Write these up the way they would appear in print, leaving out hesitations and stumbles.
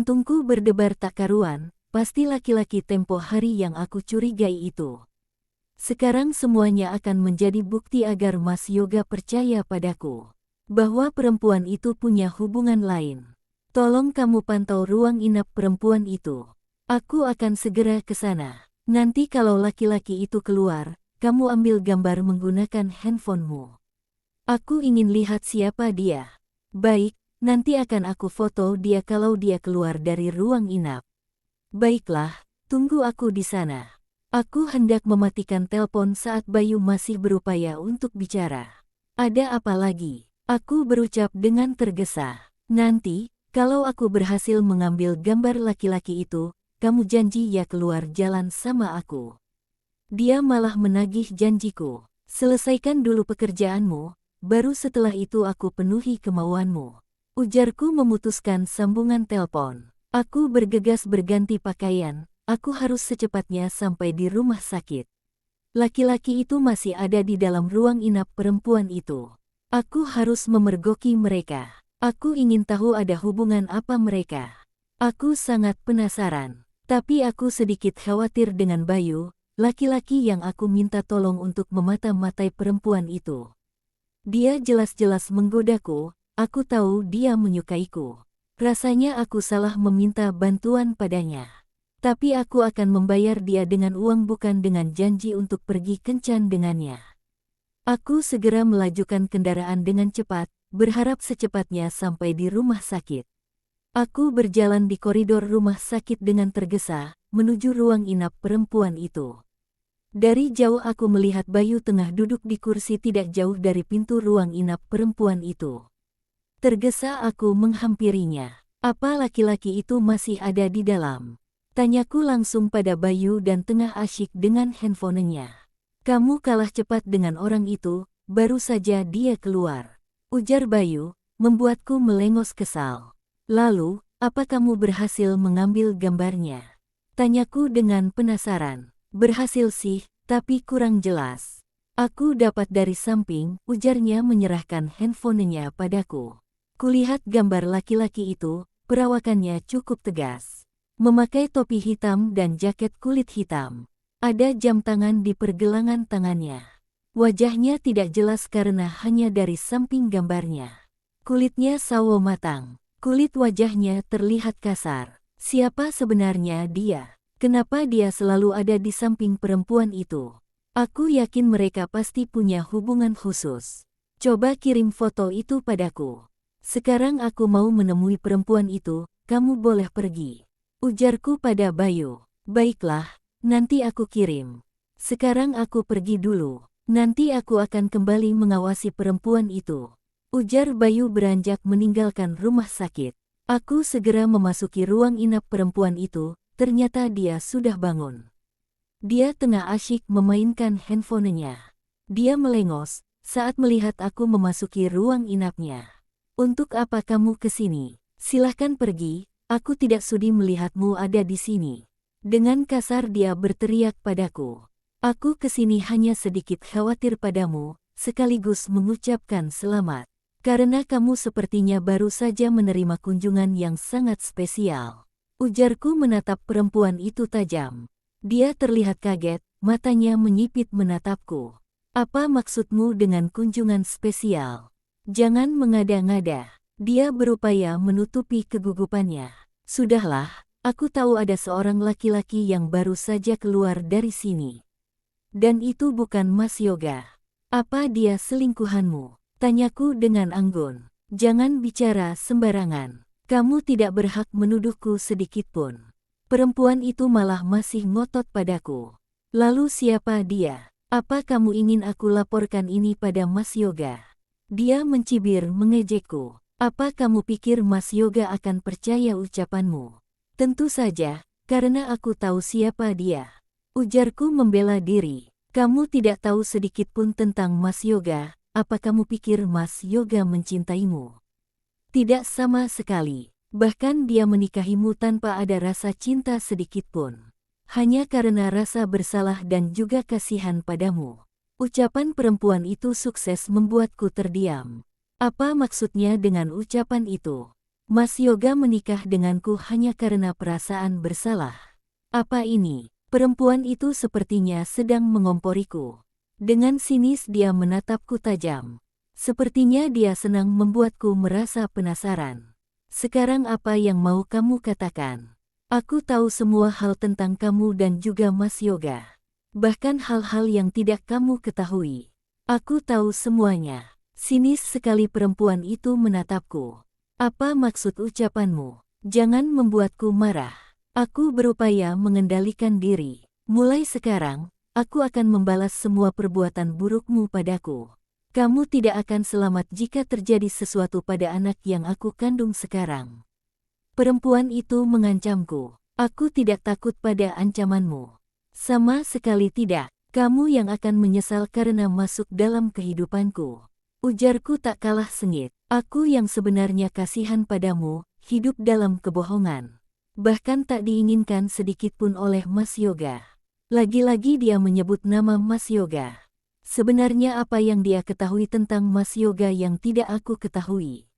Jantungku berdebar tak karuan, pasti laki-laki tempo hari yang aku curigai itu. Sekarang semuanya akan menjadi bukti agar Mas Yoga percaya padaku. Bahwa perempuan itu punya hubungan lain. Tolong kamu pantau ruang inap perempuan itu. Aku akan segera ke sana. Nanti kalau laki-laki itu keluar, kamu ambil gambar menggunakan handphonemu. Aku ingin lihat siapa dia. Baik, nanti akan aku foto dia kalau dia keluar dari ruang inap. Baiklah, tunggu aku di sana. Aku hendak mematikan telepon saat Bayu masih berupaya untuk bicara. Ada apa lagi? Aku berucap dengan tergesa. Nanti, kalau aku berhasil mengambil gambar laki-laki itu, kamu janji ya keluar jalan sama aku. Dia malah menagih janjiku. Selesaikan dulu pekerjaanmu, baru setelah itu aku penuhi kemauanmu. Ujarku memutuskan sambungan telepon. Aku bergegas berganti pakaian. Aku harus secepatnya sampai di rumah sakit. Laki-laki itu masih ada di dalam ruang inap perempuan itu. Aku harus memergoki mereka. Aku ingin tahu ada hubungan apa mereka. Aku sangat penasaran. Tapi aku sedikit khawatir dengan Bayu, laki-laki yang aku minta tolong untuk memata-matai perempuan itu. Dia jelas-jelas menggodaku, aku tahu dia menyukaiku. Rasanya aku salah meminta bantuan padanya. Tapi aku akan membayar dia dengan uang bukan dengan janji untuk pergi kencan dengannya. Aku segera melajukan kendaraan dengan cepat, berharap secepatnya sampai di rumah sakit. Aku berjalan di koridor rumah sakit dengan tergesa, menuju ruang inap perempuan itu. Dari jauh aku melihat Bayu tengah duduk di kursi tidak jauh dari pintu ruang inap perempuan itu. Tergesa aku menghampirinya. Apa laki-laki itu masih ada di dalam? Tanyaku langsung pada Bayu dan tengah asyik dengan handphonenya. Kamu kalah cepat dengan orang itu, baru saja dia keluar. Ujar Bayu, membuatku melengos kesal. Lalu, apa kamu berhasil mengambil gambarnya? Tanyaku dengan penasaran. Berhasil sih, tapi kurang jelas. Aku dapat dari samping, ujarnya menyerahkan handphonenya padaku. Kulihat gambar laki-laki itu, perawakannya cukup tegas. Memakai topi hitam dan jaket kulit hitam. Ada jam tangan di pergelangan tangannya. Wajahnya tidak jelas karena hanya dari samping gambarnya. Kulitnya sawo matang. Kulit wajahnya terlihat kasar. Siapa sebenarnya dia? Kenapa dia selalu ada di samping perempuan itu? Aku yakin mereka pasti punya hubungan khusus. Coba kirim foto itu padaku. Sekarang aku mau menemui perempuan itu, kamu boleh pergi. Ujarku pada Bayu. Baiklah, nanti aku kirim. Sekarang aku pergi dulu. Nanti aku akan kembali mengawasi perempuan itu. Ujar Bayu beranjak meninggalkan rumah sakit. Aku segera memasuki ruang inap perempuan itu, ternyata dia sudah bangun. Dia tengah asyik memainkan handphonenya. Dia melengos saat melihat aku memasuki ruang inapnya. Untuk apa kamu ke sini? Silahkan pergi. Aku tidak sudi melihatmu ada di sini. Dengan kasar dia berteriak padaku. Aku kesini hanya sedikit khawatir padamu, sekaligus mengucapkan selamat. Karena kamu sepertinya baru saja menerima kunjungan yang sangat spesial. Ujarku menatap perempuan itu tajam. Dia terlihat kaget, matanya menyipit menatapku. Apa maksudmu dengan kunjungan spesial? Jangan mengada-ngada. Dia berupaya menutupi kegugupannya. Sudahlah, aku tahu ada seorang laki-laki yang baru saja keluar dari sini. Dan itu bukan Mas Yoga. Apa dia selingkuhanmu? Tanyaku dengan anggun. Jangan bicara sembarangan. Kamu tidak berhak menuduhku sedikitpun. Perempuan itu malah masih ngotot padaku. Lalu siapa dia? Apa kamu ingin aku laporkan ini pada Mas Yoga? Dia mencibir mengejekku. Apa kamu pikir Mas Yoga akan percaya ucapanmu? Tentu saja, karena aku tahu siapa dia. Ujarku membela diri. Kamu tidak tahu sedikitpun tentang Mas Yoga, apa kamu pikir Mas Yoga mencintaimu? Tidak sama sekali. Bahkan dia menikahimu tanpa ada rasa cinta sedikitpun. Hanya karena rasa bersalah dan juga kasihan padamu. Ucapan perempuan itu sukses membuatku terdiam. Apa maksudnya dengan ucapan itu? Mas Yoga menikah denganku hanya karena perasaan bersalah. Apa ini? Perempuan itu sepertinya sedang mengomporiku. Dengan sinis dia menatapku tajam. Sepertinya dia senang membuatku merasa penasaran. Sekarang apa yang mau kamu katakan? Aku tahu semua hal tentang kamu dan juga Mas Yoga. Bahkan hal-hal yang tidak kamu ketahui. Aku tahu semuanya. Sinis sekali perempuan itu menatapku. Apa maksud ucapanmu? Jangan membuatku marah. Aku berupaya mengendalikan diri. Mulai sekarang, aku akan membalas semua perbuatan burukmu padaku. Kamu tidak akan selamat jika terjadi sesuatu pada anak yang aku kandung sekarang. Perempuan itu mengancamku. Aku tidak takut pada ancamanmu. Sama sekali tidak. Kamu yang akan menyesal karena masuk dalam kehidupanku. Ujarku tak kalah sengit. Aku yang sebenarnya kasihan padamu, hidup dalam kebohongan. Bahkan tak diinginkan sedikitpun oleh Mas Yoga. Lagi-lagi dia menyebut nama Mas Yoga. Sebenarnya apa yang dia ketahui tentang Mas Yoga yang tidak aku ketahui?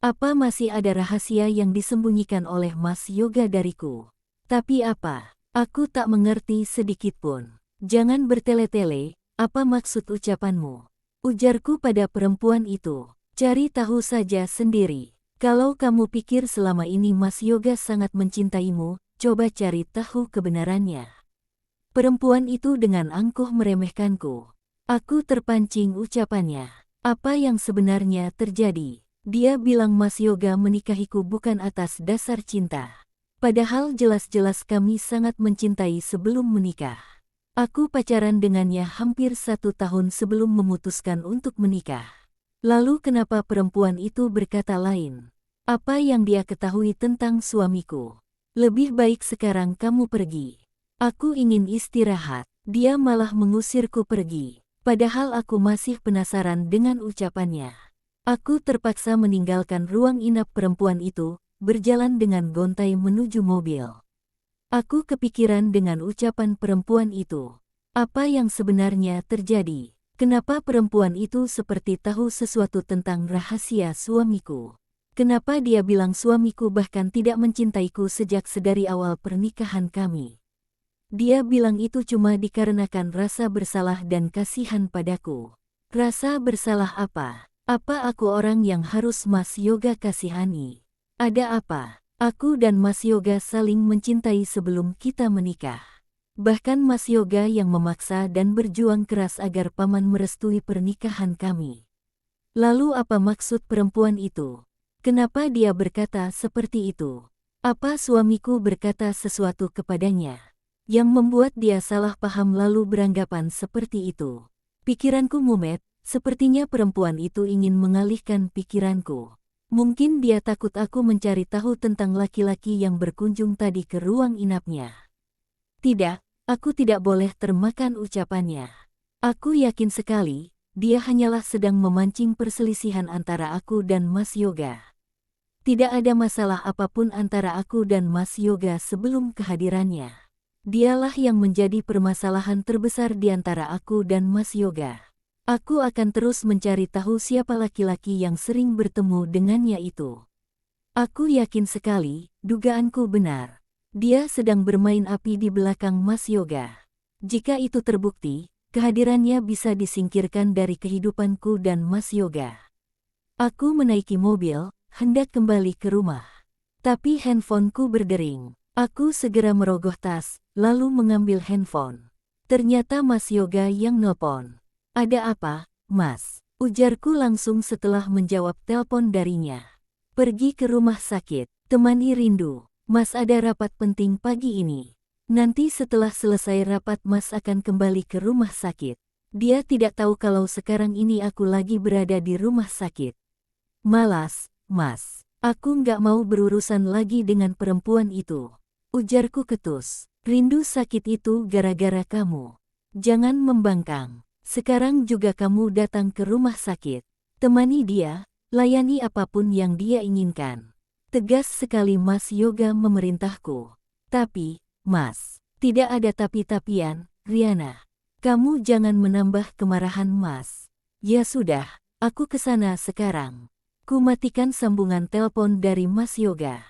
Apa masih ada rahasia yang disembunyikan oleh Mas Yoga dariku? Tapi apa? Aku tak mengerti sedikitpun. Jangan bertele-tele, apa maksud ucapanmu? Ujarku pada perempuan itu. Cari tahu saja sendiri. Kalau kamu pikir selama ini Mas Yoga sangat mencintaimu, coba cari tahu kebenarannya. Perempuan itu dengan angkuh meremehkanku. Aku terpancing ucapannya. Apa yang sebenarnya terjadi? Dia bilang Mas Yoga menikahiku bukan atas dasar cinta. Padahal jelas-jelas kami sangat mencintai sebelum menikah. Aku pacaran dengannya hampir 1 tahun sebelum memutuskan untuk menikah. Lalu kenapa perempuan itu berkata lain? Apa yang dia ketahui tentang suamiku? Lebih baik sekarang kamu pergi. Aku ingin istirahat. Dia malah mengusirku pergi. Padahal aku masih penasaran dengan ucapannya. Aku terpaksa meninggalkan ruang inap perempuan itu, berjalan dengan gontai menuju mobil. Aku kepikiran dengan ucapan perempuan itu. Apa yang sebenarnya terjadi? Kenapa perempuan itu seperti tahu sesuatu tentang rahasia suamiku? Kenapa dia bilang suamiku bahkan tidak mencintaiku sejak sedari awal pernikahan kami? Dia bilang itu cuma dikarenakan rasa bersalah dan kasihan padaku. Rasa bersalah apa? Apa aku orang yang harus Mas Yoga kasihani? Ada apa? Aku dan Mas Yoga saling mencintai sebelum kita menikah. Bahkan Mas Yoga yang memaksa dan berjuang keras agar paman merestui pernikahan kami. Lalu apa maksud perempuan itu? Kenapa dia berkata seperti itu? Apa suamiku berkata sesuatu kepadanya yang membuat dia salah paham lalu beranggapan seperti itu? Pikiranku mumet, sepertinya perempuan itu ingin mengalihkan pikiranku. Mungkin dia takut aku mencari tahu tentang laki-laki yang berkunjung tadi ke ruang inapnya. Tidak. Aku tidak boleh termakan ucapannya. Aku yakin sekali, dia hanyalah sedang memancing perselisihan antara aku dan Mas Yoga. Tidak ada masalah apapun antara aku dan Mas Yoga sebelum kehadirannya. Dialah yang menjadi permasalahan terbesar di antara aku dan Mas Yoga. Aku akan terus mencari tahu siapa laki-laki yang sering bertemu dengannya itu. Aku yakin sekali, dugaanku benar. Dia sedang bermain api di belakang Mas Yoga. Jika itu terbukti, kehadirannya bisa disingkirkan dari kehidupanku dan Mas Yoga. Aku menaiki mobil, hendak kembali ke rumah. Tapi handphoneku berdering. Aku segera merogoh tas, lalu mengambil handphone. Ternyata Mas Yoga yang nelpon. Ada apa, Mas? Ujarku langsung setelah menjawab telepon darinya. Pergi ke rumah sakit, temani Rindu. Mas ada rapat penting pagi ini. Nanti setelah selesai rapat Mas akan kembali ke rumah sakit. Dia tidak tahu kalau sekarang ini aku lagi berada di rumah sakit. Malas, Mas. Aku nggak mau berurusan lagi dengan perempuan itu. Ujarku ketus. Rindu sakit itu gara-gara kamu. Jangan membangkang. Sekarang juga kamu datang ke rumah sakit. Temani dia, layani apapun yang dia inginkan. Tegas sekali Mas Yoga memerintahku. Tapi, Mas, tidak ada tapi-tapian, Riana. Kamu jangan menambah kemarahan Mas. Ya sudah, aku kesana sekarang. Ku matikan sambungan telepon dari Mas Yoga.